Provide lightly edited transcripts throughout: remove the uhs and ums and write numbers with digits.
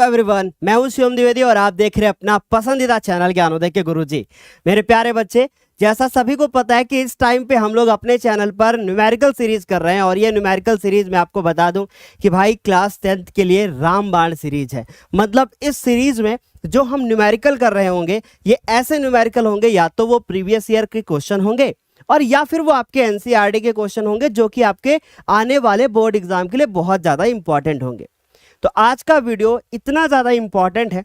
Everyone, मैं हूं शिवम द्विवेदी और आप देख रहे हैं अपना पसंदीदा चैनल ज्ञानोदय के गुरुजी। मेरे प्यारे बच्चे, जैसा सभी को पता है कि इस टाइम पे हम लोग अपने चैनल पर न्यूमेरिकल सीरीज कर रहे हैं और ये न्यूमेरिकल सीरीज मैं आपको बता दूं कि भाई क्लास 10th के लिए रामबाण सीरीज है। मतलब इस सीरीज में जो हम न्यूमेरिकल कर रहे होंगे ये ऐसे न्यूमेरिकल होंगे, या तो वो प्रीवियस ईयर के क्वेश्चन होंगे और या फिर वो आपके एनसीईआरटी के क्वेश्चन होंगे जो कि आपके आने वाले बोर्ड एग्जाम के लिए बहुत ज़्यादा इंपॉर्टेंट होंगे। तो आज का वीडियो इतना ज़्यादा इंपॉर्टेंट है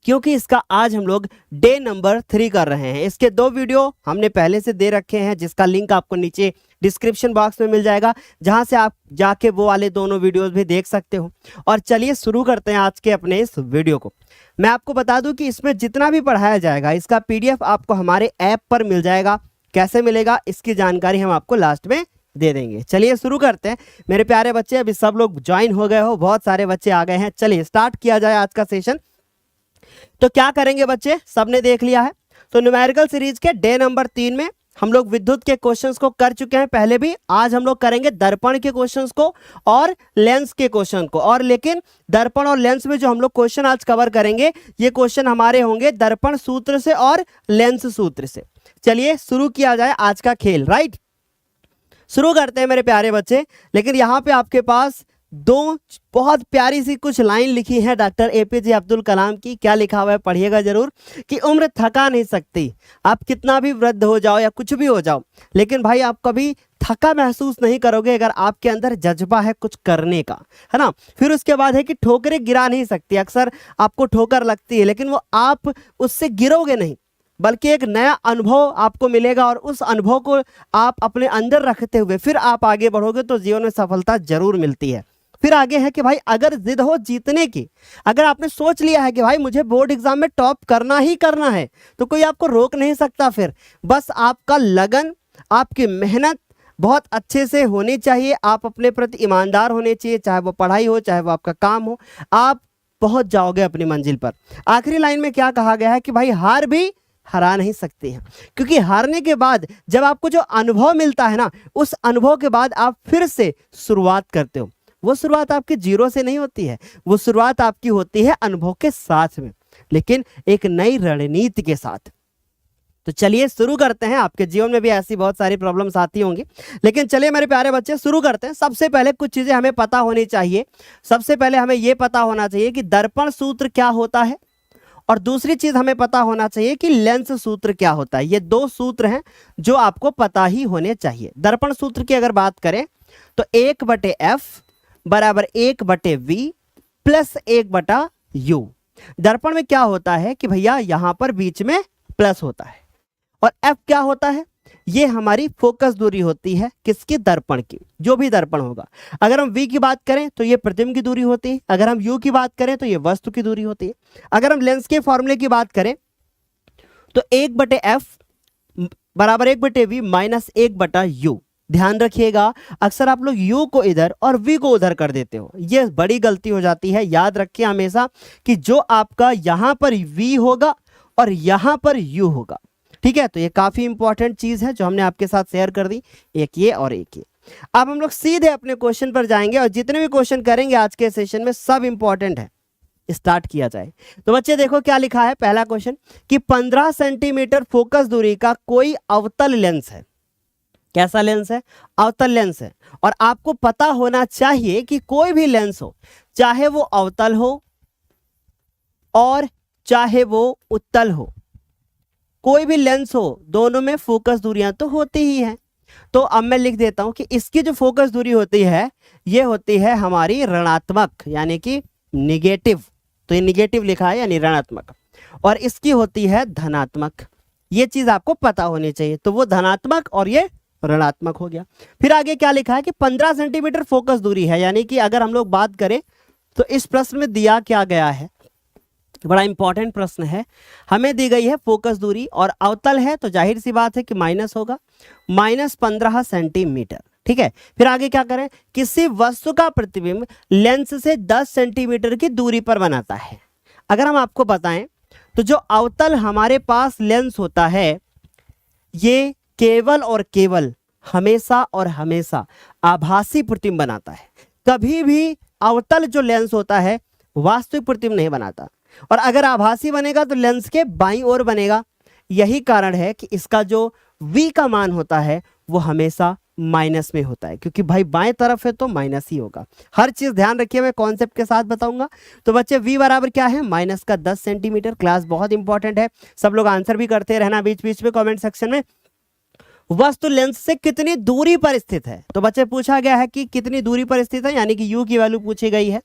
क्योंकि इसका आज हम लोग डे नंबर 3 कर रहे हैं। इसके 2 वीडियो हमने पहले से दे रखे हैं जिसका लिंक आपको नीचे डिस्क्रिप्शन बॉक्स में मिल जाएगा, जहां से आप जाके वो वाले दोनों वीडियोस भी देख सकते हो। और चलिए शुरू करते हैं आज के अपने इस वीडियो को। मैं आपको बता दूं कि इसमें जितना भी पढ़ाया जाएगा इसका PDF आपको हमारे ऐप पर मिल जाएगा। कैसे मिलेगा इसकी जानकारी हम आपको लास्ट में दे देंगे। चलिए शुरू करते हैं मेरे प्यारे बच्चे। अभी सब लोग ज्वाइन हो गए हो, बहुत सारे बच्चे आ गए हैं। चलिए स्टार्ट किया जाए आज का सेशन। तो क्या करेंगे बच्चे, सबने देख लिया है। तो न्यूमेरिकल सीरीज के डे नंबर 3 में हम लोग विद्युत के क्वेश्चंस को कर चुके हैं पहले भी। आज हम लोग करेंगे दर्पण के क्वेश्चंस को और लेंस के क्वेश्चन को। और लेकिन दर्पण और लेंस में जो हम लोग क्वेश्चन आज कवर करेंगे ये क्वेश्चन हमारे होंगे दर्पण सूत्र से और लेंस सूत्र से। चलिए शुरू किया जाए आज का खेल। राइट, शुरू करते हैं मेरे प्यारे बच्चे। लेकिन यहाँ पे आपके पास 2 बहुत प्यारी सी कुछ लाइन लिखी है डॉक्टर APJ अब्दुल कलाम की। क्या लिखा हुआ है पढ़िएगा जरूर कि उम्र थका नहीं सकती। आप कितना भी वृद्ध हो जाओ या कुछ भी हो जाओ, लेकिन भाई आप कभी थका महसूस नहीं करोगे अगर आपके अंदर जज्बा है कुछ करने का, है ना। फिर उसके बाद है कि ठोकरें गिरा नहीं सकती। अक्सर आपको ठोकर लगती है लेकिन वो आप उससे गिरोगे नहीं, बल्कि एक नया अनुभव आपको मिलेगा और उस अनुभव को आप अपने अंदर रखते हुए फिर आप आगे बढ़ोगे तो जीवन में सफलता जरूर मिलती है। फिर आगे है कि भाई अगर जिद हो जीतने की, अगर आपने सोच लिया है कि भाई मुझे बोर्ड एग्जाम में टॉप करना ही करना है तो कोई आपको रोक नहीं सकता। फिर बस आपका लगन, आपकी मेहनत बहुत अच्छे से होनी चाहिए। आप अपने प्रति ईमानदार होने चाहिए, चाहे वो पढ़ाई हो चाहे वो आपका काम हो, आप पहुंच जाओगे अपनी मंजिल पर। आखिरी लाइन में क्या कहा गया है कि भाई हार भी हरा नहीं सकते हैं, क्योंकि हारने के बाद जब आपको जो अनुभव मिलता है ना, उस अनुभव के बाद आप फिर से शुरुआत करते हो। वो शुरुआत आपकी 0 से नहीं होती है, वो शुरुआत आपकी होती है अनुभव के साथ में, लेकिन एक नई रणनीति के साथ। तो चलिए शुरू करते हैं। आपके जीवन में भी ऐसी बहुत सारी प्रॉब्लम्स आती होंगी, लेकिन चलिए मेरे प्यारे बच्चे शुरू करते हैं। सबसे पहले कुछ चीजें हमें पता होनी चाहिए। सबसे पहले हमें यह पता होना चाहिए कि दर्पण सूत्र क्या होता है, और दूसरी चीज हमें पता होना चाहिए कि लेंस सूत्र क्या होता है। ये 2 सूत्र हैं जो आपको पता ही होने चाहिए। दर्पण सूत्र की अगर बात करें तो 1/f बराबर 1/v प्लस 1/u। दर्पण में क्या होता है कि भैया यहां पर बीच में प्लस होता है, और f क्या होता है, ये हमारी फोकस दूरी होती है किसकी, दर्पण की। जो भी दर्पण होगा, अगर हम v की बात करें तो ये प्रतिबिंब की दूरी होती है, अगर हम u की बात करें तो ये वस्तु की दूरी होती है। अगर हम लेंस के फॉर्मूले की बात करें तो 1/f बराबर 1/v माइनस 1/u। ध्यान रखिएगा, अक्सर आप लोग u को इधर और v को उधर कर देते हो, ये बड़ी गलती हो जाती है। याद रखिए हमेशा कि जो आपका यहां पर v होगा और यहां पर u होगा, ठीक है। तो ये काफी इंपॉर्टेंट चीज है जो हमने आपके साथ शेयर कर दी, एक ये और एक ये। अब हम लोग सीधे अपने क्वेश्चन पर जाएंगे और जितने भी क्वेश्चन करेंगे आज के सेशन में सब इंपॉर्टेंट है। स्टार्ट किया जाए। तो बच्चे देखो क्या लिखा है। पहला क्वेश्चन कि 15 सेंटीमीटर फोकस दूरी का कोई अवतल लेंस है। कैसा लेंस है, अवतल लेंस है। और आपको पता होना चाहिए कि कोई भी लेंस हो, चाहे वो अवतल हो और चाहे वो उत्तल हो, कोई भी लेंस हो, दोनों में फोकस दूरियां तो होती ही हैं। तो अब मैं लिख देता हूं कि इसकी जो फोकस दूरी होती है ये होती है हमारी ऋणात्मक, यानी कि निगेटिव। तो ये निगेटिव लिखा है यानी ऋणात्मक, और इसकी होती है धनात्मक। ये चीज आपको पता होनी चाहिए। तो वो धनात्मक और ये ऋणात्मक हो गया। फिर आगे क्या लिखा है कि 15 सेंटीमीटर फोकस दूरी है, यानी कि अगर हम लोग बात करें तो इस प्रश्न में दिया क्या गया है, बड़ा इंपॉर्टेंट प्रश्न है। हमें दी गई है फोकस दूरी और अवतल है तो जाहिर सी बात है कि माइनस होगा, -15 सेंटीमीटर, ठीक है। फिर आगे क्या करें, किसी वस्तु का प्रतिबिंब लेंस से 10 सेंटीमीटर की दूरी पर बनाता है। अगर हम आपको बताएं तो जो अवतल हमारे पास लेंस होता है ये केवल और केवल हमेशा और हमेशा आभासी प्रतिबिंब बनाता है। कभी भी अवतल जो लेंस होता है वास्तविक प्रतिबिंब नहीं बनाता। और अगर आभासी बनेगा तो लेंस के बाईं ओर बनेगा। यही कारण है कि इसका जो v का मान होता है वो हमेशा माइनस में होता है, क्योंकि भाई बाएं तरफ है तो माइनस ही होगा। हर चीज ध्यान रखिए, मैं कॉन्सेप्ट के साथ बताऊंगा। तो बच्चे v बराबर क्या है, माइनस का 10 सेंटीमीटर। क्लास बहुत इंपॉर्टेंट है, सब लोग आंसर भी करते रहना बीच बीच में कमेंट सेक्शन में। वस्तु लेंस से कितनी दूरी पर स्थित है, तो बच्चे पूछा गया है कि कितनी दूरी पर स्थित है, यानी कि u की वैल्यू पूछी गई है,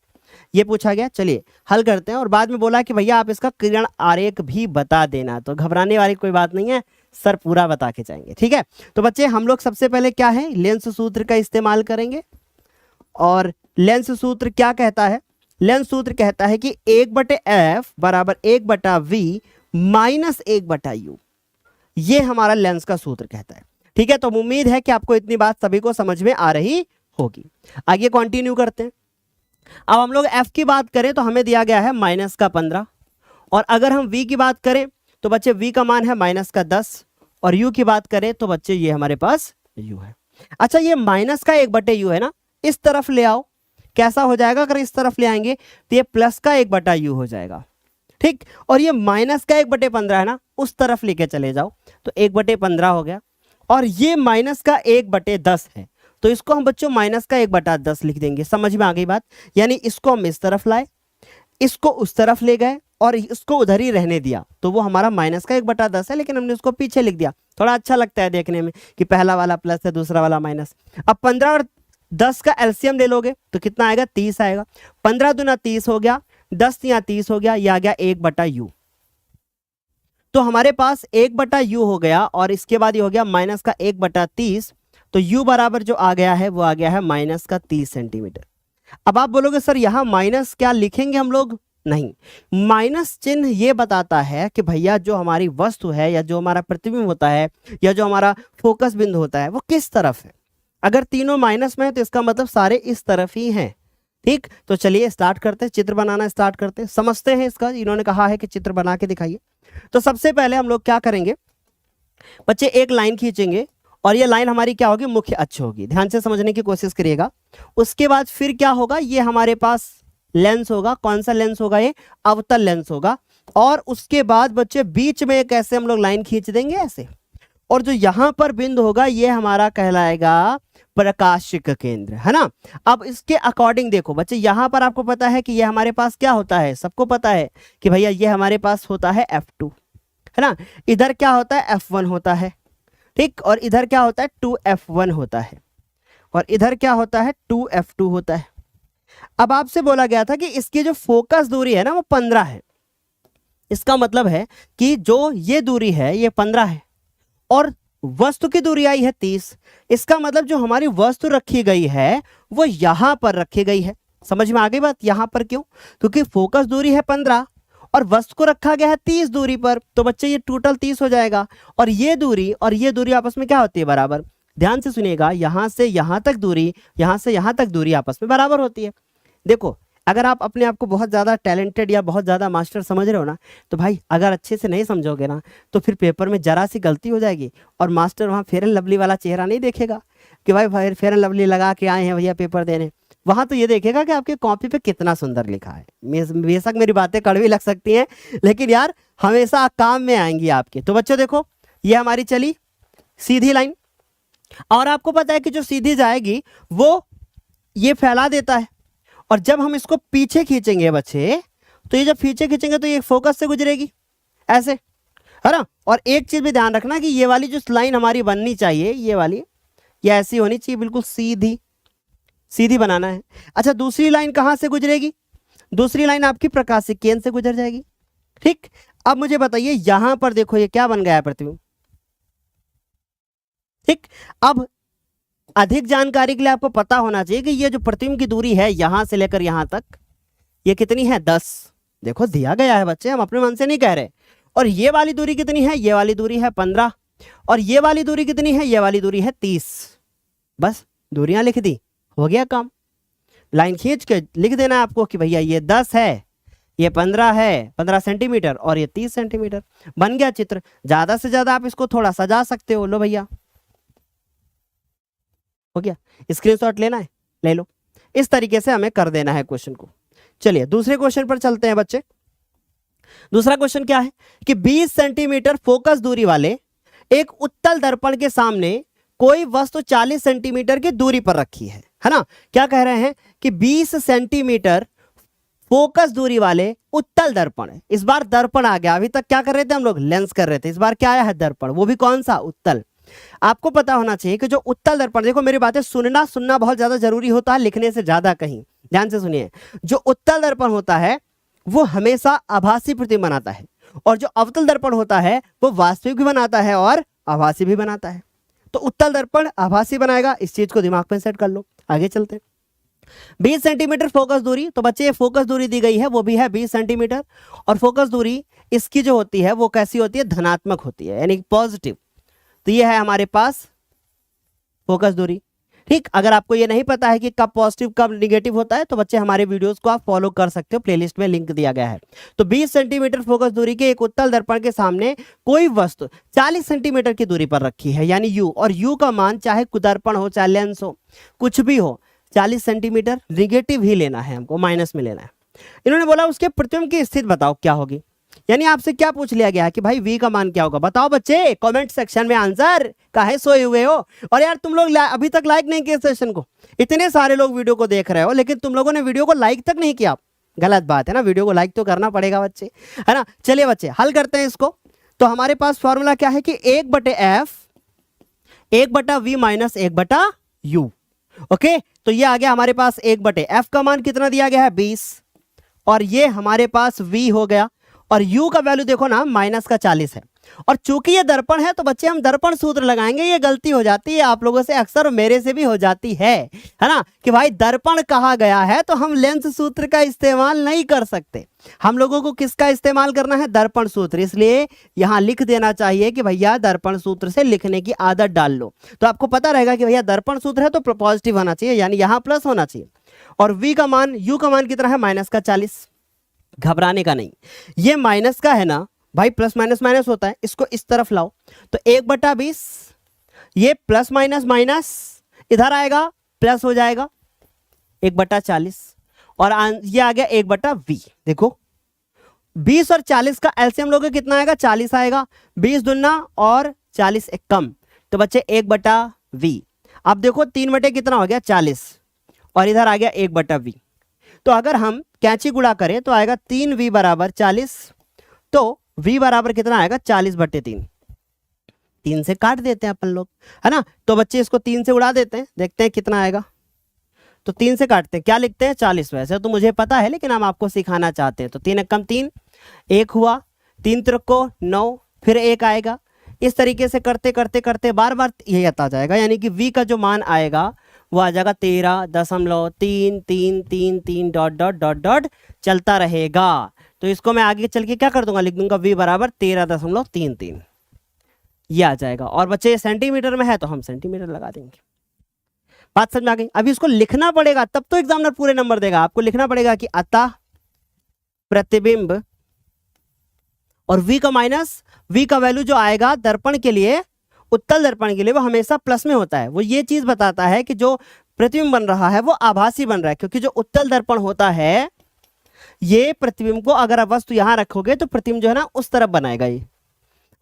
ये पूछा गया। चलिए हल करते हैं। और बाद में बोला कि भैया आप इसका किरण आरेख भी बता देना, तो घबराने वाली कोई बात नहीं है, सर पूरा बता के जाएंगे, ठीक है। तो बच्चे हम लोग सबसे पहले क्या है, लेंस सूत्र का इस्तेमाल करेंगे। और लेंस सूत्र क्या कहता है, लेंस सूत्र कहता है कि 1/f बराबर 1/v माइनस 1/u, ये हमारा लेंस का सूत्र कहता है, ठीक है। तो उम्मीद है कि आपको इतनी बात सभी को समझ में आ रही होगी। आगे कंटिन्यू करते हैं। अब हम लोग f की बात करें तो हमें दिया गया है माइनस का 15, और अगर हम v की बात करें तो बच्चे v का मान है माइनस का 10, और u की बात करें तो बच्चे ये हमारे पास u है। अच्छा, ये माइनस का 1/u है ना, इस तरफ ले आओ, कैसा हो जाएगा, अगर इस तरफ ले आएंगे तो ये प्लस का 1/u हो जाएगा, ठीक। और ये माइनस का 1/15 है ना, उस तरफ लेके चले जाओ तो 1/15 हो गया। और ये माइनस का 1/10 है, तो इसको हम बच्चों माइनस का 1/10 लिख देंगे। समझ में आ गई बात, यानी इसको हम इस तरफ लाए, इसको उस तरफ ले गए और इसको उधर ही रहने दिया, तो वो हमारा माइनस का 1/10 है, लेकिन हमने उसको पीछे लिख दिया। थोड़ा अच्छा लगता है देखने में कि पहला वाला प्लस है, दूसरा वाला माइनस। अब 15 और 10 का एलसीएम ले लोगे तो कितना आएगा, 30 आएगा। 15 दूना 30 हो गया, 10 या 30 हो गया, यह आ गया 1/u। तो हमारे पास 1/u हो गया, और इसके बाद ये हो गया माइनस का 1/30, तो u बराबर जो आ गया है वो आ गया है माइनस का 30 सेंटीमीटर। अब आप बोलोगे सर यहाँ माइनस क्या लिखेंगे हम लोग, नहीं, माइनस चिन्ह ये बताता है कि भैया जो हमारी वस्तु है या जो हमारा प्रतिबिंब होता है या जो हमारा फोकस बिंदु होता है वो किस तरफ है। अगर तीनों माइनस में है तो इसका मतलब सारे इस तरफ ही हैं, ठीक। तो चलिए स्टार्ट करते हैं, चित्र बनाना स्टार्ट करते हैं, समझते हैं इसका। इन्होंने कहा है कि चित्र बना के दिखाइए। तो सबसे पहले हम लोग क्या करेंगे बच्चे, एक लाइन खींचेंगे, और ये लाइन हमारी क्या होगी, मुख्य अक्ष होगी। ध्यान से समझने की कोशिश करिएगा। उसके बाद फिर क्या होगा, ये हमारे पास लेंस होगा। कौन सा लेंस होगा, ये अवतल लेंस होगा। और उसके बाद बच्चे बीच में एक ऐसे हम लोग लाइन खींच देंगे ऐसे, और जो यहां पर बिंदु होगा ये हमारा कहलाएगा प्रकाशिक केंद्र, है ना। अब इसके अकॉर्डिंग देखो बच्चे, यहां पर आपको पता है कि ये हमारे पास क्या होता है, सबको पता है कि भैया ये हमारे पास होता है f2, है ना। इधर क्या होता है, f1 होता है, ठीक। और इधर क्या होता है, 2f1 होता है, और इधर क्या होता है, 2f2 होता है। अब आपसे बोला गया था कि इसकी जो फोकस दूरी है ना वो 15 है। इसका मतलब है कि जो ये दूरी है ये 15 है, और वस्तु की दूरी आई है 30। इसका मतलब जो हमारी वस्तु रखी गई है वो यहां पर रखी गई है। समझ में आ गई बात, यहां पर क्यों, क्योंकि फोकस दूरी है 15 और वस्तु को रखा गया है 30 दूरी पर, तो बच्चे ये टोटल 30 हो जाएगा। और ये दूरी आपस में क्या होती है, बराबर। ध्यान से सुनिएगा, यहां से यहां तक दूरी, यहां से यहां तक दूरी आपस में बराबर होती है। देखो, अगर आप अपने आप को बहुत ज़्यादा टैलेंटेड या बहुत ज़्यादा मास्टर समझ रहे हो ना, तो भाई अगर अच्छे से नहीं समझोगे ना तो फिर पेपर में जरा सी गलती हो जाएगी और मास्टर वहाँ फेयर एंड लवली वाला चेहरा नहीं देखेगा कि भाई फेयर एंड लवली लगा के आए हैं भैया पेपर देने। वहाँ तो ये देखेगा कि आपके कॉपी पे कितना सुंदर लिखा है। बेशक मेरी बातें कड़वी लग सकती हैं, लेकिन यार हमेशा काम में आएंगी आपके। तो बच्चों देखो, ये हमारी चली सीधी लाइन, और आपको पता है कि जो सीधी जाएगी वो ये फैला देता है, और जब हम इसको पीछे खींचेंगे बच्चे, तो ये जब पीछे खींचेंगे तो ये फोकस से गुजरेगी ऐसे, है ना। और एक चीज भी ध्यान रखना कि ये वाली जो लाइन हमारी बननी चाहिए, ये वाली, ये ऐसी होनी चाहिए, बिल्कुल सीधी सीधी बनाना है। अच्छा, दूसरी लाइन कहां से गुजरेगी, दूसरी लाइन आपकी प्रकाशिक केंद्र से गुजर जाएगी, ठीक। अब मुझे बताइए, यहां पर देखो ये क्या बन गया है, प्रतिबिंब, ठीक। अब अधिक जानकारी के लिए आपको पता होना चाहिए कि ये जो प्रतिबिंब की दूरी है यहां से लेकर यहां तक, ये कितनी है, 10। देखो दिया गया है बच्चे, हम अपने मन से नहीं कह रहे। और ये वाली दूरी कितनी है, ये वाली दूरी है 15, और ये वाली दूरी कितनी है, ये वाली दूरी है 30। बस दूरियां लिख दी, हो गया काम। लाइन खींच के लिख देना है आपको कि भैया ये 10 है, ये 15 है, 15 सेंटीमीटर, और ये 30 सेंटीमीटर। बन गया चित्र। ज्यादा से ज्यादा आप इसको थोड़ा सजा सकते हो। लो भैया, हो गया। स्क्रीनशॉट लेना है, ले लो। इस तरीके से हमें कर देना है क्वेश्चन को। चलिए दूसरे क्वेश्चन पर चलते हैं बच्चे। दूसरा क्वेश्चन क्या है कि 20 सेंटीमीटर फोकस दूरी वाले एक उत्तल दर्पण के सामने कोई वस्तु 40 सेंटीमीटर की दूरी पर रखी है ना। क्या कह रहे हैं कि 20 सेंटीमीटर फोकस दूरी वाले उत्तल दर्पण है। इस बार दर्पण आ गया, अभी तक क्या कर रहे थे हम लोग, लेंस कर रहे थे, इस बार क्या आया है, दर्पण, वो भी कौन सा, उत्तल। आपको पता होना चाहिए कि जो उत्तल दर्पण, देखो मेरी बातें सुनना बहुत ज्यादा जरूरी होता है लिखने से ज्यादा, कहीं ध्यान से सुनिए। जो उत्तल दर्पण होता है वो हमेशा आभासी प्रतिबिंब बनाता है, और जो अवतल दर्पण होता है वो वास्तविक भी बनाता है और आभासी भी बनाता है। तो उत्तल दर्पण आभासी बनाएगा, इस चीज को दिमाग में सेट कर लो। आगे चलते हैं। 20 सेंटीमीटर फोकस दूरी, तो बच्चे ये फोकस दूरी दी गई है वो भी है 20 सेंटीमीटर, और फोकस दूरी इसकी जो होती है वो कैसी होती है, धनात्मक होती है, यानी पॉजिटिव। तो ये है हमारे पास फोकस दूरी। ठीक, अगर आपको ये नहीं पता है कि कब पॉजिटिव कब निगेटिव होता है तो बच्चे हमारे वीडियोस को आप फॉलो कर सकते हो, प्लेलिस्ट में लिंक दिया गया है। तो 20 सेंटीमीटर फोकस दूरी के एक उत्तल दर्पण के सामने कोई वस्तु 40 सेंटीमीटर की दूरी पर रखी है, यानी यू, और यू का मान चाहे दर्पण हो चाहे लेंस हो कुछ भी हो 40 सेंटीमीटर, निगेटिव ही लेना है हमको, माइनस में लेना है। इन्होंने बोला उसके प्रतिबिंब की स्थिति बताओ क्या होगी, यानी आपसे क्या पूछ लिया गया कि भाई v का मान क्या होगा, बताओ बच्चे कमेंट सेक्शन में आंसर। काहे सोए हुए हो, और यार तुम लोग अभी तक लाइक नहीं किए सेशन को, इतने सारे लोग वीडियो को देख रहे हो लेकिन तुम लोगों ने वीडियो को लाइक तक नहीं किया, गलत बात है ना, वीडियो को लाइक तो करना पड़ेगा बच्चे, है ना। चलिए बच्चे हल करते हैं इसको। तो हमारे पास फॉर्मूला क्या है कि 1/f 1/v minus 1/u। Okay, तो ये आ गया हमारे पास 1/f का मान कितना दिया गया है 20, और ये हमारे पास v हो गया, और u का वैल्यू देखो ना -40 है। और चूंकि ये दर्पण है तो बच्चे हम दर्पण सूत्र लगाएंगे, ये गलती हो जाती है आप लोगों से अक्सर, मेरे से भी हो जाती है ना, कि भाई दर्पण कहा गया है तो हम लेंस सूत्र का इस्तेमाल नहीं कर सकते, हम लोगों को किसका इस्तेमाल करना है, दर्पण सूत्र। इसलिए यहां लिख देना चाहिए कि भैया दर्पण सूत्र से लिखने की आदत डाल लो, तो आपको पता रहेगा कि भैया दर्पण सूत्र है तो पॉजिटिव होना चाहिए, यानी यहां प्लस होना चाहिए। और v का मान, u का मान कितना है -40, घबराने का नहीं, ये माइनस का है ना भाई, प्लस माइनस माइनस होता है, इसको इस तरफ लाओ तो 1/20, ये प्लस माइनस माइनस इधर आएगा प्लस हो जाएगा 1/40, और ये आ गया 1/v। देखो 20 और 40 का एलसीएम लोगे कितना आएगा, 40 आएगा, 20 दूना और 40 एक कम, तो बच्चे 1/v। अब देखो 3 बटे कितना हो गया 40, और इधर आ गया 1/v। तो अगर हम कैंची गुणा करें तो आएगा 3v बराबर 40, तो v बराबर कितना आएगा 40/3, 3 से काट देते हैं अपन लोग, है ना। तो बच्चे इसको 3 से उड़ा देते हैं, देखते हैं कितना आएगा। तो 3 से काटते हैं, क्या लिखते हैं 40, वैसे तो मुझे पता है लेकिन हम आपको सिखाना चाहते हैं। तो 3 एक कम 3, 1 हुआ, 3 त्रिक को 9, फिर 1 आएगा। इस तरीके से करते करते करते बार बार यही आता जाएगा, यानी कि v का जो मान आएगा वो आ जाएगा 13.33333 डॉट डॉट डॉट डॉट चलता रहेगा। तो इसको मैं आगे चल के क्या कर दूंगा, लिख दूंगा v बराबर 13.33, ये आ जाएगा। और बच्चे सेंटीमीटर में है तो हम सेंटीमीटर लगा देंगे। बात समझ में आ गई। अभी इसको लिखना पड़ेगा, तब तो एग्जामिनर पूरे नंबर देगा। आपको लिखना पड़ेगा कि अतः प्रतिबिंब, और v का माइनस, v का वैल्यू जो आएगा दर्पण के लिए, उत्तल दर्पण के लिए, वो हमेशा प्लस में होता है। वो ये चीज बताता है कि जो प्रतिबिंब बन रहा है वो आभासी बन रहा है, क्योंकि जो उत्तल दर्पण होता है ये प्रतिबिंब को, अगर आप वस्तु यहां रखोगे तो प्रतिबिंब जो है ना उस तरफ बनाएगा ये,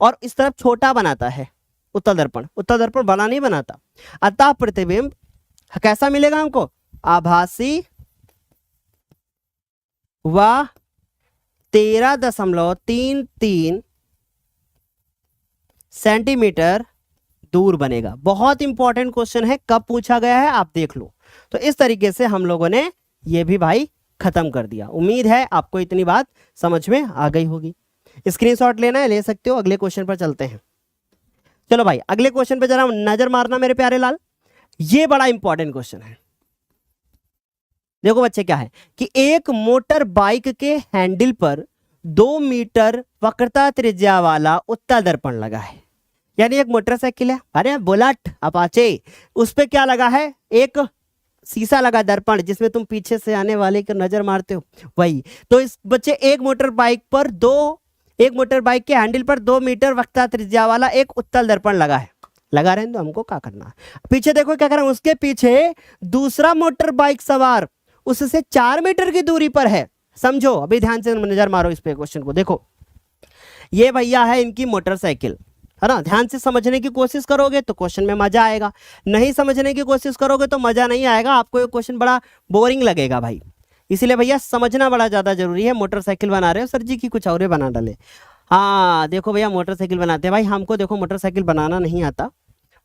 और इस तरफ छोटा बनाता है उत्तल दर्पण। उत्तल दर्पण बड़ा नहीं बनाता। अतः प्रतिबिंब कैसा मिलेगा हमको, आभासी व 13.33 सेंटीमीटर दूर बनेगा। बहुत इंपॉर्टेंट क्वेश्चन है, कब पूछा गया है आप देख लो। तो इस तरीके से हम लोगों ने ये भी भाई खत्म कर दिया। उम्मीद है आपको इतनी बात समझ में आ गई होगी। स्क्रीनशॉट लेना है ले सकते हो। अगले क्वेश्चन पर चलते हैं। चलो भाई अगले क्वेश्चन पे जरा नजर मारना मेरे प्यारे लाल, ये बड़ा इंपॉर्टेंट क्वेश्चन है। देखो बच्चे क्या है कि एक मोटर बाइक के हैंडल पर 2 मीटर वक्रता त्रिज्या वाला उत्तल दर्पण लगा है, यानी एक मोटरसाइकिल है, अरे बुलेट अपाचे, उस पे क्या लगा है, एक शीशा लगा दर्पण, जिसमें तुम पीछे से आने वाले को नजर मारते हो वही। तो इस बच्चे एक मोटर बाइक के हैंडल पर 2 मीटर वक्रता त्रिज्या वाला एक उत्तल दर्पण लगा है। लगा रहे हैं तो हमको क्या करना है, पीछे देखो क्या कर रहे हैं, उसके पीछे दूसरा मोटर बाइक सवार उससे 4 मीटर की दूरी पर है। समझो, अभी ध्यान से नजर मारो इस पे क्वेश्चन को। देखो ये भैया है इनकी मोटरसाइकिल, है ना। ध्यान से समझने की कोशिश करोगे तो क्वेश्चन में मजा आएगा, नहीं समझने की कोशिश करोगे तो मजा नहीं आएगा, आपको ये क्वेश्चन बड़ा बोरिंग लगेगा भाई। इसीलिए भैया समझना बड़ा ज्यादा जरूरी है। मोटरसाइकिल बना रहे हो सर जी की कुछ और ही बना डाले। हाँ देखो भैया मोटरसाइकिल बनाते हैं भाई, हमको देखो मोटरसाइकिल बनाना नहीं आता,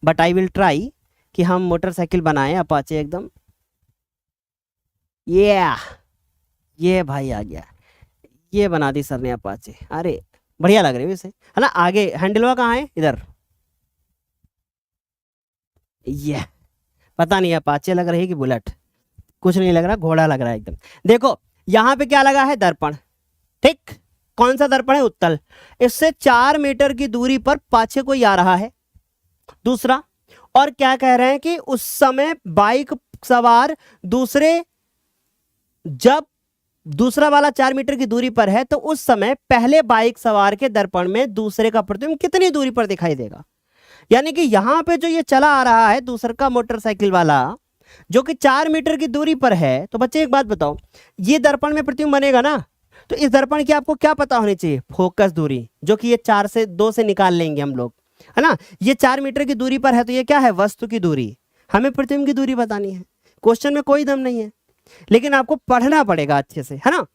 बट आई विल ट्राई कि हम मोटरसाइकिल बनाएं अपाचे एकदम। ये भाई आ गया, ये बना दी सर ने अपाचे। अरे बढ़िया लग रही है वैसे, है ना। आगे हैंडलवा कहाँ है, इधर। ये पता नहीं अपाचे लग रही है कि बुलेट, कुछ नहीं लग रहा, घोड़ा लग रहा है एकदम। देखो यहाँ पे क्या लगा है, दर्पण। ठीक, कौन सा दर्पण है, उत्तल। इससे 4 मीटर की दूरी पर पाछे कोई आ रहा है। दूसरा, और क्या कह रहे हैं कि उस समय बाइक सवार जब दूसरा वाला 4 मीटर की दूरी पर है तो उस समय पहले बाइक सवार के दर्पण में दूसरे का प्रतिबिंब कितनी दूरी पर दिखाई देगा। यानी कि यहां पे जो ये चला आ रहा है दूसरा का मोटरसाइकिल वाला, जो कि 4 मीटर की दूरी पर है, तो बच्चे एक बात बताओ, ये दर्पण में प्रतिबिंब बनेगा ना, तो इस दर्पण की आपको क्या पता होनी चाहिए, फोकस दूरी, जो कि ये 2 से निकाल लेंगे हम लोग, है ना। ये 4 मीटर की दूरी पर है तो ये क्या है, वस्तु की दूरी। हमें प्रतिबिंब की दूरी बतानी है, क्वेश्चन में कोई दम नहीं है, लेकिन आपको पढ़ना पड़ेगा अच्छे से, है ना।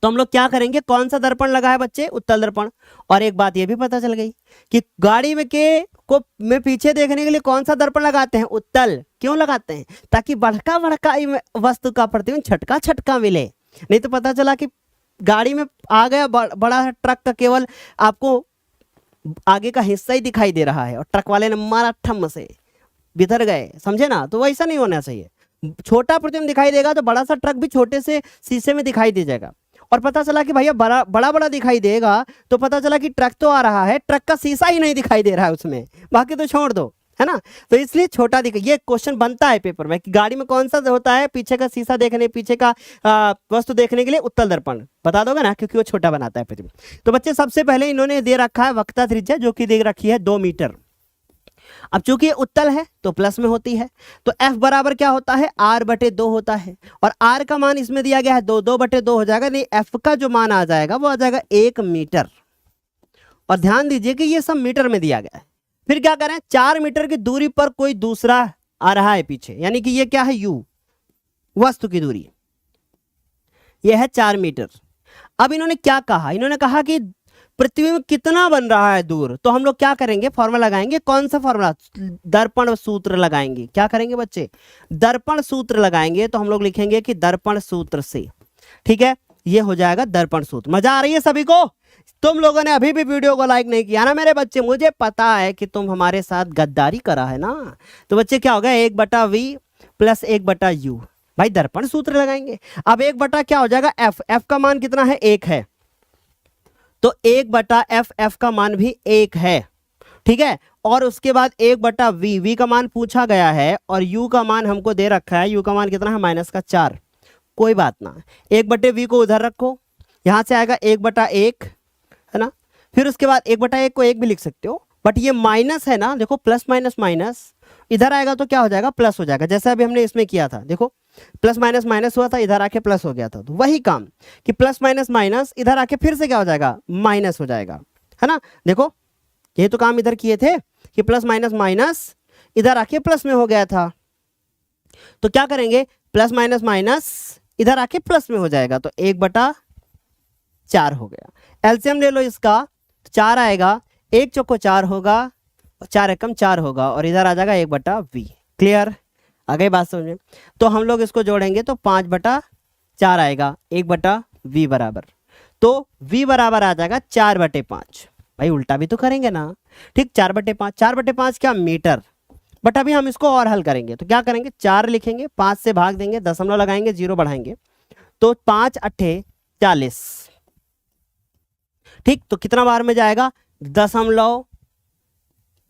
तो हम लोग क्या करेंगे, कौन सा दर्पण लगा है बच्चे, उत्तल दर्पण। और एक बात ये भी पता चल गई कि गाड़ी में पीछे देखने के लिए कौन सा दर्पण लगाते हैं, उत्तल। क्यों लगाते हैं, ताकि बड़का वस्तु का प्रतिबिंब छटका छटका मिले। नहीं तो पता चला कि गाड़ी में आ गया बड़ा ट्रक का केवल आपको आगे का हिस्सा ही दिखाई दे रहा है और ट्रक वाले ने मारा ठम से, बिथर गए, समझे ना। तो वैसा नहीं होना चाहिए, छोटा प्रतिबिंब दिखाई देगा तो बड़ा सा ट्रक भी छोटे से शीशे में दिखाई दे जाएगा। और पता चला कि भैया बड़ा बड़ा दिखाई देगा तो पता चला कि ट्रक तो आ रहा है, ट्रक का शीशा ही नहीं दिखाई दे रहा है उसमें, बाकी तो छोड़ दो, है ना। तो इसलिए छोटा दिखाई, ये क्वेश्चन बनता है पेपर में कि गाड़ी में कौन सा होता है पीछे का शीशा देखने, पीछे का वस्तु देखने के लिए उत्तल दर्पण। बता दोगे ना, क्योंकि वो छोटा बनाता है प्रतिबिंब। तो बच्चे सबसे पहले इन्होंने दे रखा है वक्रता त्रिज्या, जो कि दे रखी है 2 मीटर। अब चूंकि ये उत्तल है तो प्लस में होती है, तो F बराबर क्या होता है, R/2 होता है। और R का मान इसमें दिया गया है 2/2 हो जाएगा, नहीं F का जो मान आ जाएगा वो आ जाएगा 1 मीटर। और ध्यान दीजिए कि ये सब मीटर में दिया गया है। फिर क्या करें, 4 मीटर की दूरी पर कोई दूसरा आ रहा है पीछे, यानी कि ये क्या है, U, वस्तु की दूरी, ये है 4 मीटर। अब इन्होंने क्या कहा, इन्होंने कहा कि प्रतिबिंब कितना बन रहा है दूर। तो हम लोग क्या करेंगे, फॉर्मूला लगाएंगे। कौन सा फॉर्मूला, दर्पण सूत्र लगाएंगे। क्या करेंगे बच्चे, दर्पण सूत्र लगाएंगे। तो हम लोग लिखेंगे कि दर्पण सूत्र से, ठीक है, ये हो जाएगा दर्पण सूत्र। मजा आ रही है सभी को। तुम लोगों ने अभी भी वीडियो को लाइक नहीं किया ना मेरे बच्चे, मुझे पता है कि तुम हमारे साथ गद्दारी करा है ना। तो बच्चे क्या होगा, 1/v प्लस 1/u, भाई दर्पण सूत्र लगाएंगे। अब 1 क्या हो जाएगा, f का मान कितना है, 1 है, तो 1/f का मान भी 1 है, ठीक है। और उसके बाद 1/v का मान पूछा गया है और u का मान हमको दे रखा है, u का मान कितना है, -4। कोई बात ना, 1/v को उधर रखो, यहां से आएगा 1/1, है ना। फिर उसके बाद 1/1 को 1 भी लिख सकते हो, बट ये माइनस है ना, देखो प्लस माइनस माइनस, इधर आएगा तो क्या हो जाएगा, प्लस हो जाएगा। जैसे अभी हमने इसमें किया था, देखो प्लस माइनस माइनस हुआ था, इधर आके प्लस हो गया था। तो वही काम कि प्लस माइनस माइनस, इधर आके फिर से क्या हो जाएगा, माइनस हो जाएगा, है ना। देखो ये तो काम इधर किए थे कि प्लस माइनस माइनस, इधर आके प्लस में हो गया था। तो क्या करेंगे, प्लस माइनस माइनस इधर आके प्लस में हो जाएगा, तो 1/4 हो गया। एलसीएम ले लो इसका, 4 आएगा, 1 चौको 4 होगा, 4 एकम 4 होगा, और इधर आ जाएगा 1/v। क्लियर, आ गई बात समझ में। तो हम लोग इसको जोड़ेंगे तो 5/4 आएगा, 1/v बराबर, तो v बराबर आ जाएगा 4/5। भाई उल्टा भी तो करेंगे ना, ठीक, 4/5, 4/5 क्या, मीटर। बट अभी हम इसको और हल करेंगे, तो क्या करेंगे, 4 लिखेंगे, 5 से भाग देंगे, दशमलव लगाएंगे, 0 बढ़ाएंगे, तो 5 8 40, ठीक। तो कितना बार में जाएगा,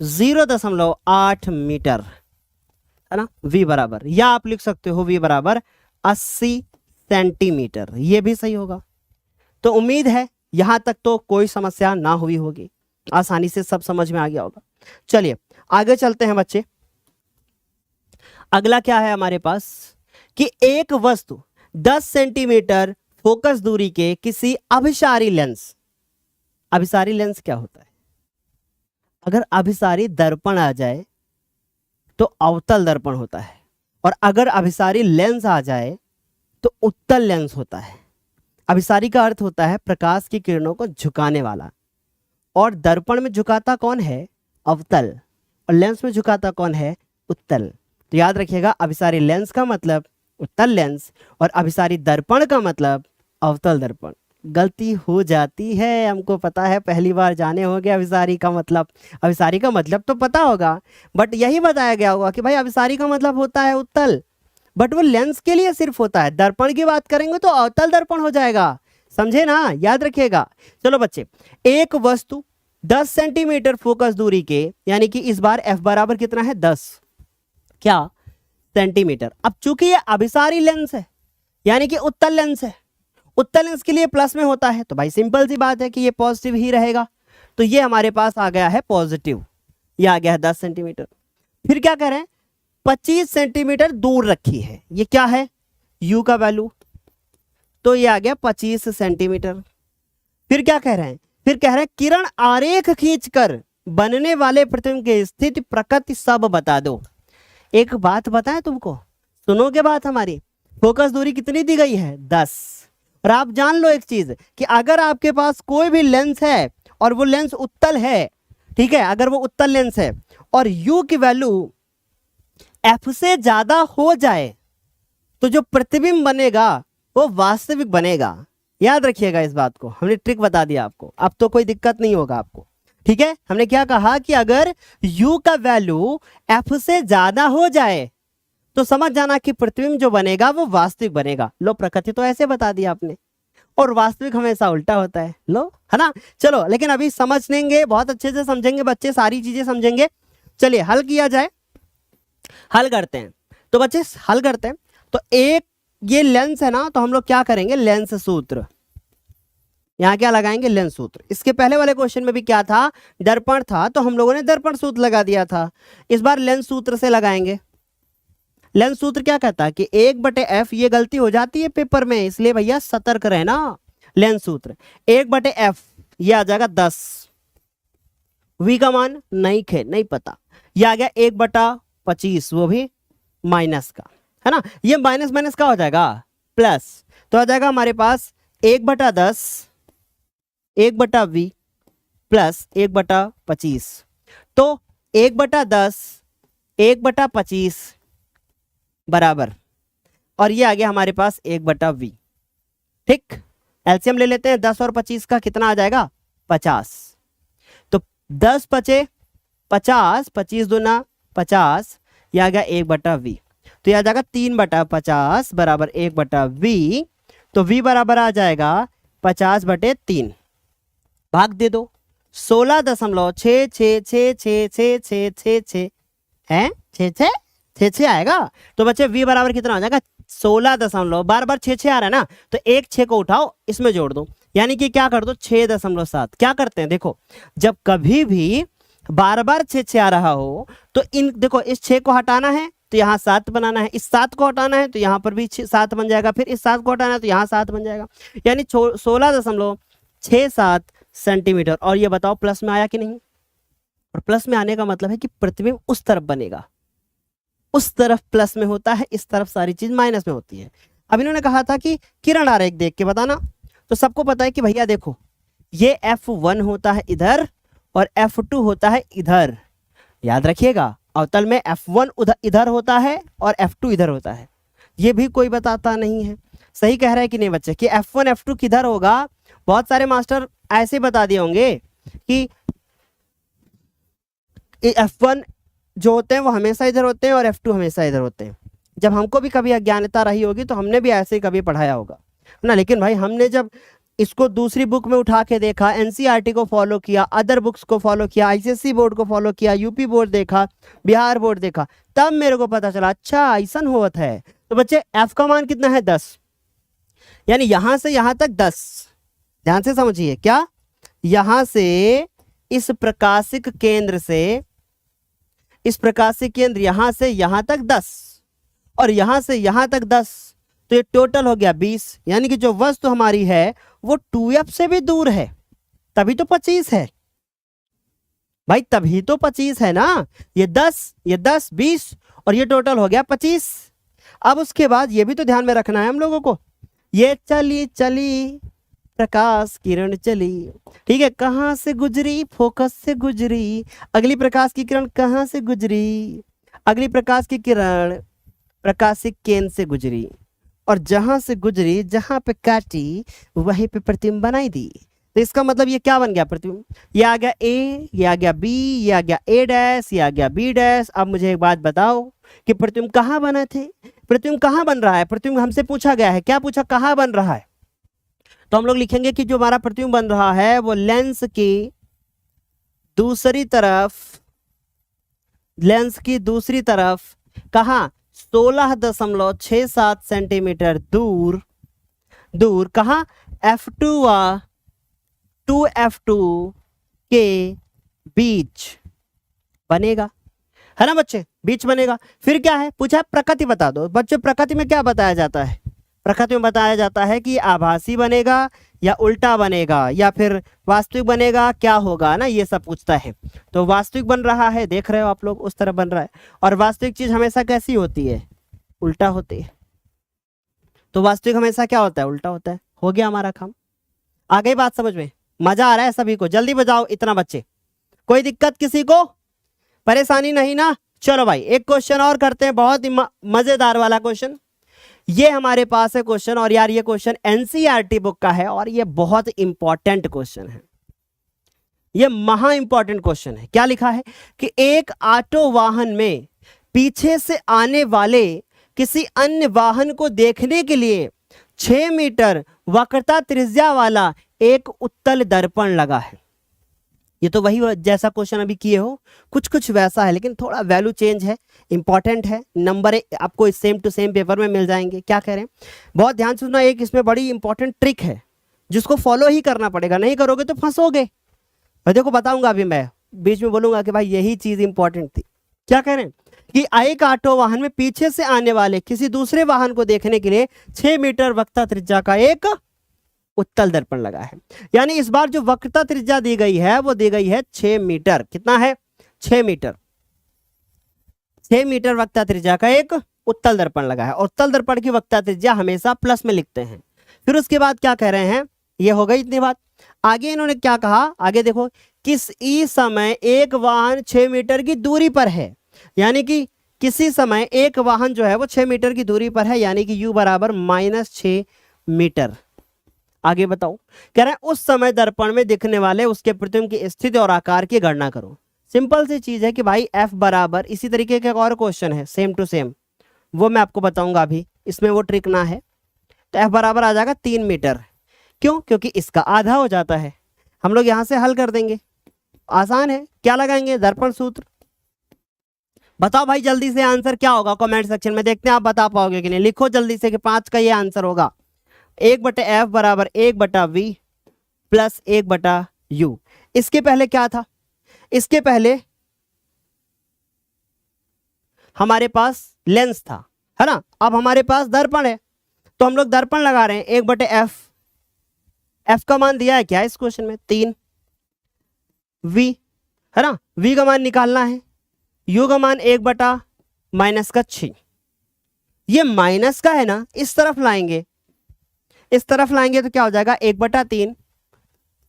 0.8 मीटर, है ना। v बराबर, या आप लिख सकते हो v बराबर 80 सेंटीमीटर, ये भी सही होगा। तो उम्मीद है यहां तक तो कोई समस्या ना हुई होगी, आसानी से सब समझ में आ गया होगा। चलिए आगे चलते हैं बच्चे। अगला क्या है हमारे पास कि एक वस्तु 10 सेंटीमीटर फोकस दूरी के किसी अभिसारी लेंस, अभिसारी लेंस क्या होता है? अगर अभिसारी दर्पण आ जाए तो अवतल दर्पण होता है, और अगर अभिसारी लेंस आ जाए तो उत्तल लेंस होता है। अभिसारी का अर्थ होता है प्रकाश की किरणों को झुकाने वाला, और दर्पण में झुकाता कौन है? अवतल, और लेंस में झुकाता कौन है? उत्तल। तो याद रखिएगा, अभिसारी लेंस का मतलब उत्तल लेंस, और अभिसारी दर्पण का मतलब अवतल दर्पण। गलती हो जाती है, हमको पता है, पहली बार जाने होंगे अभिसारी का मतलब। अभिसारी का मतलब तो पता होगा, बट यही बताया गया होगा कि भाई अभिसारी का मतलब होता है उत्तल, बट वो लेंस के लिए सिर्फ होता है। दर्पण की बात करेंगे तो अवतल दर्पण हो जाएगा, समझे ना? याद रखिएगा। चलो बच्चे, एक वस्तु 10 सेंटीमीटर फोकस दूरी के, यानी कि इस बार f बराबर कितना है? 10 क्या सेंटीमीटर। अब चूंकि ये अभिसारी लेंस है, यानी कि उत्तल लेंस है, उत्तल लेंस के लिए प्लस में होता है, तो भाई सिंपल सी बात है कि ये पॉजिटिव ही रहेगा। तो ये हमारे पास आ गया है पॉजिटिव, ये आ गया है 10 सेंटीमीटर। फिर क्या कह रहे हैं? 25 सेंटीमीटर दूर रखी है, ये क्या है? u का वैल्यू, तो ये आ गया 25 सेंटीमीटर। फिर क्या कह रहे हैं? फिर कह रहे हैं किरण आरेख खींचकर बनने वाले प्रतिबिंब की स्थिति प्रकृति सब बता दो। एक बात बताएं तुमको, सुनोगे बात हमारी? फोकस दूरी कितनी दी गई है? 10। और आप जान लो एक चीज कि अगर आपके पास कोई भी लेंस है और वो लेंस उत्तल है, ठीक है, अगर वो उत्तल लेंस है और u की वैल्यू f से ज्यादा हो जाए तो जो प्रतिबिंब बनेगा वो वास्तविक बनेगा। याद रखिएगा इस बात को, हमने ट्रिक बता दिया आपको, अब तो कोई दिक्कत नहीं होगा आपको। ठीक है, हमने क्या कहा कि अगर u का वैल्यू f से ज्यादा हो जाए तो समझ जाना कि प्रतिबिंब जो बनेगा वो वास्तविक बनेगा। लो, प्रकृति तो ऐसे बता दिया आपने, और वास्तविक हमेशा उल्टा होता है। लो, है ना? चलो, लेकिन अभी समझ लेंगे, बहुत अच्छे से समझेंगे बच्चे, सारी चीजें समझेंगे। चलिए हल किया जाए, हल करते हैं। तो बच्चे हल करते हैं। तो एक ये लेंस है ना, तो हम लोग क्या करेंगे? लेंस सूत्र, यहाँ क्या लगाएंगे? लेंस सूत्र। इसके पहले वाले क्वेश्चन में भी क्या था? दर्पण था, तो हम लोगों ने दर्पण सूत्र लगा दिया था। इस बार लेंस सूत्र से लगाएंगे। लेंस सूत्र क्या कहता है कि 1/f, ये गलती हो जाती है पेपर में, इसलिए भैया सतर्क रहना। लेंस सूत्र 1/f, ये आ जाएगा 10। v का मान नहीं पता, ये आ गया 1/25, वो भी माइनस का, है ना? ये माइनस माइनस का हो जाएगा प्लस, तो आ जाएगा हमारे पास 1/10 1/v प्लस 1/25। तो 1/10 1/25 बराबर, और ये आ गया हमारे पास 1/v। ठीक, एलसीएम ले लेते हैं। 10 और 25 का कितना आ जाएगा? 50। तो 10 बचे 50, 25 दूना 50, ये आ गया 1/v। तो ये आ जाएगा 3/50 बराबर 1/v। तो v बराबर आ जाएगा 50/3। भाग दे दो, 16.666666 है, 6 आएगा। तो बच्चे v बराबर कितना हो जाएगा? 16 बार बार 6 आ रहा है ना, तो एक 6 को उठाओ, इसमें जोड़ दो, यानी कि क्या कर दो? 6.7। क्या करते हैं? देखो, जब कभी भी बार बार 6 आ रहा हो तो इन देखो, इस 6 को हटाना है तो यहाँ 7 बनाना है, इस 7 को हटाना है तो यहाँ पर भी 7 बन जाएगा, फिर इस 7 को हटाना है तो यहाँ 7 बन जाएगा, यानी 16.67 सेंटीमीटर। और ये बताओ प्लस में आया कि नहीं? और प्लस में आने का मतलब है कि प्रतिबिंब उस तरफ बनेगा, उस तरफ प्लस में होता है, इस तरफ सारी चीज माइनस में होती है। अब इन्होंने कहा था कि किरण आरेख देख के बताना, तो सबको पता है कि भैया देखो, ये F1 होता है इधर और F2 होता है इधर। याद रखिएगा, अवतल में F1 उधर इधर होता है और F2 इधर होता है। ये भी कोई बताता नहीं है। सही कह रहा है कि नहीं बच्चे कि F1 F2 किधर होगा? बहुत सारे मास्टर ऐसे बता दिए होंगे कि F1 जो होते हैं वो हमेशा इधर होते हैं और F2 हमेशा इधर होते हैं। जब हमको भी कभी अज्ञानता रही होगी तो हमने भी ऐसे ही कभी पढ़ाया होगा ना, लेकिन भाई हमने जब इसको दूसरी बुक में उठा के देखा, एनसीईआरटी को फॉलो किया, अदर बुक्स को फॉलो किया, आईसीएसई बोर्ड को फॉलो किया, यूपी बोर्ड देखा, बिहार बोर्ड देखा, तब मेरे को पता चला अच्छा ऐसा होता है। तो बच्चे F का मान कितना है? 10, यानी यहां से यहां तक 10। ध्यान से समझिए, क्या? यहां से इस प्रकाशिक केंद्र से, इस प्रकाशिक केंद्र यहां से यहां तक 10 और यहां से यहां तक 10, तो ये टोटल हो गया 20, यानी कि जो वस्तु हमारी है वो 2f से भी दूर है, तभी तो 25 है भाई, तभी तो 25 है ना। ये 10 20 और ये टोटल हो गया 25। अब उसके बाद ये भी तो ध्यान में रखना है हम लोगों को, ये चली चली प्रकाश किरण चली, ठीक है, कहां से गुजरी, फोकस से गुजरी। अगली प्रकाश की किरण कहां से गुजरी, अगली प्रकाश की किरण प्रकाशिक केंद्र से गुजरी, और जहां से गुजरी, जहां पे काटी, वहीं पे प्रतिबिंब बनाई दी। तो इसका मतलब ये क्या बन गया प्रतिबिंब, ये आ गया ए, ये आ गया बी, ये आ गया ए डैश, ये आ गया बी डैश। अब मुझे एक बात बताओ कि प्रतिबिंब कहाँ बने थे, प्रतिबिंब कहाँ बन रहा है, प्रतिबिंब हमसे पूछा गया है, क्या पूछा, कहाँ बन रहा है। तो हम लोग लिखेंगे कि जो हमारा प्रतिबिंब बन रहा है वो लेंस की दूसरी तरफ, लेंस की दूसरी तरफ कहाँ, 16.67 सेंटीमीटर दूर, दूर कहाँ, F2 व 2F2 के बीच बनेगा, है ना बच्चे, बीच बनेगा। फिर क्या है पूछा, प्रकृति बता दो बच्चे। प्रकृति में क्या बताया जाता है, प्रकृति में बताया जाता है कि आभासी बनेगा या उल्टा बनेगा या फिर वास्तविक बनेगा, क्या होगा ना, ये सब पूछता है। तो वास्तविक बन रहा है, देख रहे हो आप लोग, उस तरह बन रहा है। और वास्तविक चीज हमेशा कैसी होती है, उल्टा होती है। तो वास्तविक हमेशा क्या होता है, उल्टा होता है। हो गया हमारा काम, आ गई बात समझ में, मजा आ रहा है सभी को, जल्दी बजाओ इतना बच्चे, कोई दिक्कत किसी को, परेशानी नहीं ना। चलो भाई एक क्वेश्चन और करते हैं, बहुत ही मजेदार वाला क्वेश्चन। ये हमारे पास है क्वेश्चन, और यार ये क्वेश्चन एनसीईआरटी बुक का है और ये बहुत इंपॉर्टेंट क्वेश्चन है, ये महा इंपॉर्टेंट क्वेश्चन है। क्या लिखा है कि एक ऑटो वाहन में पीछे से आने वाले किसी अन्य वाहन को देखने के लिए 6 मीटर वक्रता त्रिज्या वाला एक उत्तल दर्पण लगा है। ये तो वही जैसा क्वेश्चन अभी किए हो, कुछ कुछ वैसा है, लेकिन थोड़ा वैल्यू चेंज है, इंपॉर्टेंट है, नंबर आपको सेम टू सेम पेपर में मिल जाएंगे। क्या कह रहे हैं, बहुत ध्यान से सुनना, एक इसमें बड़ी इंपॉर्टेंट ट्रिक है जिसको फॉलो ही करना पड़ेगा, नहीं करोगे तो फंसोगे। और देखो बताऊंगा अभी, मैं बीच में बोलूंगा कि भाई यही चीज इंपॉर्टेंट थी। क्या कह रहे हैं कि एक ऑटो वाहन में पीछे से आने वाले किसी दूसरे वाहन को देखने के लिए 6 मीटर वक्रता त्रिज्या का एक उत्तल दर्पण लगा है। यानी इस बार जो वक्रता त्रिज्या दी गई है वो दी गई है 6 मीटर। कितना है, 6 मीटर, 6 मीटर वक्रता त्रिज्या का एक उत्तल दर्पण लगा है। और उत्तल दर्पण की वक्रता त्रिज्या हमेशा प्लस में लिखते हैं। फिर उसके बाद क्या कह रहे हैं, ये हो गई इतनी बात। आगे इन्होंने क्या कहा, आगे देखो, किस ई समय एक वाहन 6 मीटर की दूरी पर है, यानी कि किसी समय एक वाहन जो है वो 6 मीटर की दूरी पर है, यानी कि u बराबर -6 मीटर। आगे बताओ, कह रहे हैं उस समय दर्पण में दिखने वाले उसके प्रतिबिंब की स्थिति और आकार की गणना करो। सिंपल सी चीज है कि भाई f बराबर, इसी तरीके का एक और क्वेश्चन है सेम टू सेम, वो मैं आपको बताऊंगा अभी, इसमें वो ट्रिक ना है। तो f बराबर आ जाएगा 3 मीटर। क्यों, क्योंकि इसका आधा हो जाता है। हम लोग यहां से हल कर देंगे, आसान है। क्या लगाएंगे, दर्पण सूत्र। बताओ भाई जल्दी से आंसर क्या होगा, कमेंट सेक्शन में देखते हैं आप बता पाओगे कि नहीं। लिखो जल्दी से कि 5 का ये आंसर होगा 1/f बराबर 1/v प्लस 1/u। इसके पहले क्या था, इसके पहले हमारे पास लेंस था, है ना। अब हमारे पास दर्पण है, तो हम लोग दर्पण लगा रहे हैं 1/f। f का मान दिया है क्या इस क्वेश्चन में, 3। v, है ना, v का मान निकालना है। u का मान 1/-6। ये माइनस का है ना, इस तरफ लाएंगे, इस तरफ लाएंगे तो क्या हो जाएगा, 1/3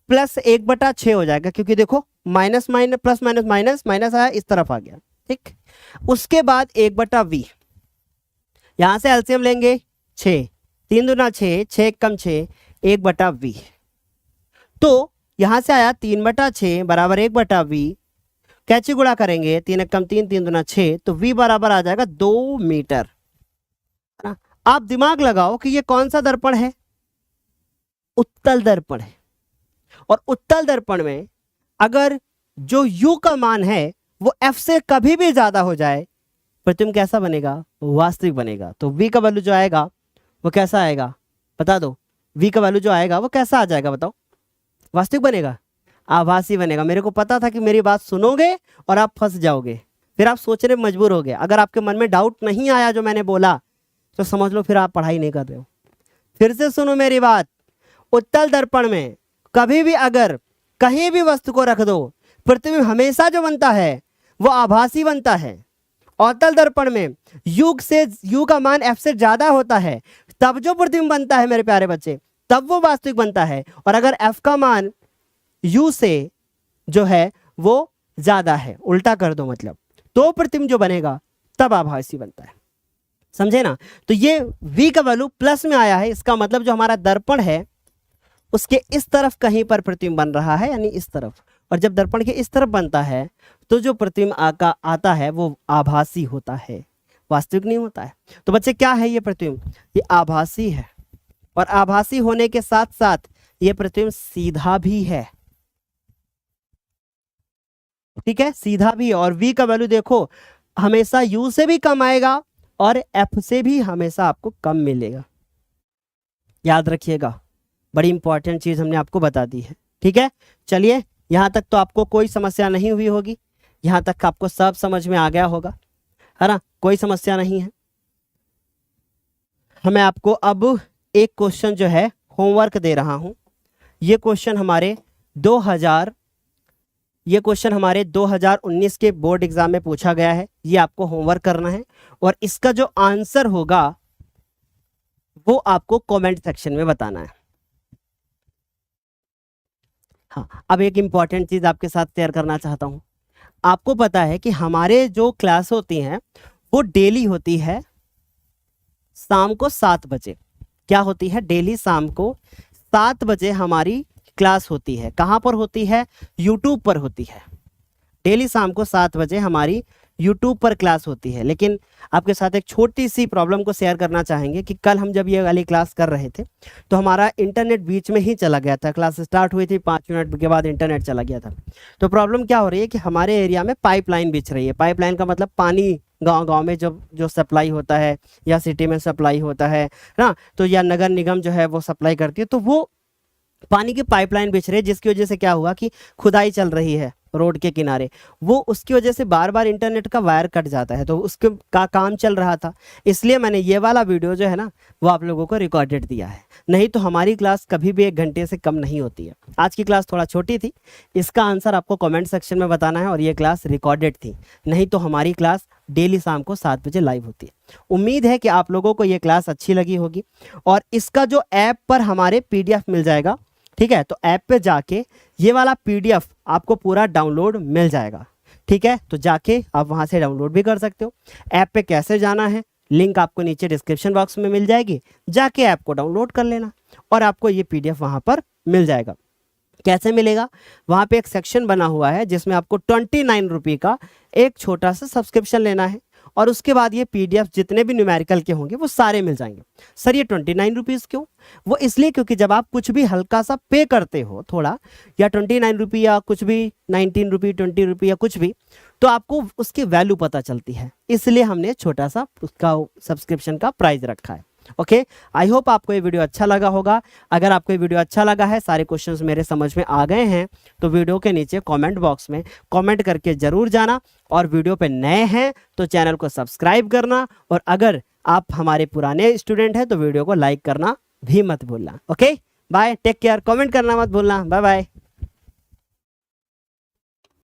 प्लस 1/6 हो जाएगा, क्योंकि देखो minus minus plus minus minus minus आया, इस तरफ आ गया, ठीक। उसके बाद 1/v, यहां से एलसीएम लेंगे 6, 3 दूना 6, 6 कम 6, 1/v। तो यहां से आया 3/6 बराबर 1/v, कैची गुणा करेंगे, 3 कम 3, 3 दूना 6, तो v बराबर आ जाएगा 2 मीटर। आप दिमाग लगाओ कि ये कौन सा दर्पण है, उत्तल दर्पण है। और उत्तल दर्पण में अगर जो u का मान है वो f से कभी भी ज्यादा हो जाए, प्रतिबिंब कैसा बनेगा, वास्तविक बनेगा। तो v का वैल्यू जो आएगा वो कैसा आएगा, बता दो, v का वैल्यू जो आएगा वो कैसा आ जाएगा, बताओ, वास्तविक बनेगा, आभासी बनेगा। मेरे को पता था कि मेरी बात सुनोगे और आप फंस जाओगे, फिर आप सोचने में मजबूर हो गए। अगर आपके मन में डाउट नहीं आया जो मैंने बोला, तो समझ लो फिर आप पढ़ाई नहीं कर रहे हो। फिर से सुनो मेरी बात, उत्तल दर्पण में कभी भी अगर कहीं भी वस्तु को रख दो, प्रतिबिंब हमेशा जो बनता है वो आभासी बनता है। अवतल दर्पण में u का मान f से ज्यादा होता है, तब जो प्रतिबिंब बनता है मेरे प्यारे बच्चे, तब वो वास्तविक बनता है। और अगर f का मान u से जो है वो ज्यादा है, उल्टा कर दो मतलब, तो प्रतिबिंब जो बनेगा तब आभासी बनता है। समझे ना? तो ये v का वैल्यू प्लस में आया है, इसका मतलब जो हमारा दर्पण है उसके इस तरफ कहीं पर प्रतिबिंब बन रहा है, यानी इस तरफ। और जब दर्पण के इस तरफ बनता है तो जो प्रतिबिंब आता है वो आभासी होता है, वास्तविक नहीं होता है। तो बच्चे क्या है ये प्रतिबिंब? ये आभासी है, और आभासी होने के साथ साथ ये प्रतिबिंब सीधा भी है। ठीक है, सीधा भी है। और v का वैल्यू देखो हमेशा u से भी कम आएगा और f से भी हमेशा आपको कम मिलेगा। याद रखिएगा, बड़ी इंपॉर्टेंट चीज हमने आपको बता दी है। ठीक है, चलिए यहां तक तो आपको कोई समस्या नहीं हुई होगी, यहां तक आपको सब समझ में आ गया होगा, है ना? कोई समस्या नहीं है। मैं आपको अब एक क्वेश्चन जो है होमवर्क दे रहा हूं। ये क्वेश्चन हमारे 2019 के बोर्ड एग्जाम में पूछा गया है। ये आपको होमवर्क करना है और इसका जो आंसर होगा वो आपको कमेंट सेक्शन में बताना है। हाँ, अब एक इंपॉर्टेंट चीज आपके साथ शेयर करना चाहता हूं। आपको पता है कि हमारे जो क्लास होती हैं वो डेली होती है शाम को 7 बजे। क्या होती है? डेली शाम को 7 बजे हमारी क्लास होती है। कहाँ पर होती है? यूट्यूब पर होती है। डेली शाम को 7 बजे हमारी यूट्यूब पर क्लास होती है। लेकिन आपके साथ एक छोटी सी प्रॉब्लम को शेयर करना चाहेंगे कि कल हम जब ये वाली क्लास कर रहे थे तो हमारा इंटरनेट बीच में ही चला गया था। क्लास स्टार्ट हुई थी, 5 मिनट के बाद इंटरनेट चला गया था। तो प्रॉब्लम क्या हो रही है कि हमारे एरिया में पाइपलाइन बिछ रही है। पाइपलाइन का मतलब पानी गांव में जो सप्लाई होता है या सिटी में सप्लाई होता है ना, तो या नगर निगम जो है वो सप्लाई करती है, तो वो पानी की पाइपलाइन बिछ रही है, जिसकी वजह से क्या हुआ कि खुदाई चल रही है रोड के किनारे, वो उसकी वजह से बार बार इंटरनेट का वायर कट जाता है। तो उसके का काम चल रहा था, इसलिए मैंने ये वाला वीडियो जो है ना वो आप लोगों को रिकॉर्डेड दिया है। नहीं तो हमारी क्लास कभी भी 1 घंटे से कम नहीं होती है। आज की क्लास थोड़ा छोटी थी, इसका आंसर आपको कमेंट सेक्शन में बताना है। और ये क्लास रिकॉर्डेड थी, नहीं तो हमारी क्लास डेली शाम को 7 बजे लाइव होती है। उम्मीद है कि आप लोगों को ये क्लास अच्छी लगी होगी। और इसका जो ऐप पर हमारे PDF मिल जाएगा, ठीक है, तो ऐप पे जाके ये वाला PDF आपको पूरा डाउनलोड मिल जाएगा। ठीक है, तो जाके आप वहां से डाउनलोड भी कर सकते हो। ऐप पे कैसे जाना है, लिंक आपको नीचे डिस्क्रिप्शन बॉक्स में मिल जाएगी, जाके ऐप को डाउनलोड कर लेना और आपको ये PDF वहां पर मिल जाएगा। कैसे मिलेगा? वहां पे एक सेक्शन बना हुआ है जिसमें आपको 29 रुपये का एक छोटा सा सब्सक्रिप्शन लेना है और उसके बाद ये PDF जितने भी न्यूमेरिकल के होंगे वो सारे मिल जाएंगे। सर ये 29 रुपीज़ क्यों? वो इसलिए क्योंकि जब आप कुछ भी हल्का सा पे करते हो थोड़ा, या 29 रुपये या कुछ भी 19 रुपये 20 रुपये या कुछ भी, तो आपको उसकी वैल्यू पता चलती है। इसलिए हमने छोटा सा उसका सब्सक्रिप्शन का प्राइस रखा है। ओके, आई होप आपको ये वीडियो अच्छा लगा होगा। अगर आपको ये वीडियो अच्छा लगा है, सारे क्वेश्चंस मेरे समझ में आ गए हैं, तो वीडियो के नीचे कमेंट बॉक्स में कमेंट करके जरूर जाना। और वीडियो पे नए हैं तो चैनल को सब्सक्राइब करना, और अगर आप हमारे पुराने स्टूडेंट हैं तो वीडियो को लाइक करना भी मत भूलना। Okay, bye, take care, comment करना मत भूलना। Bye bye.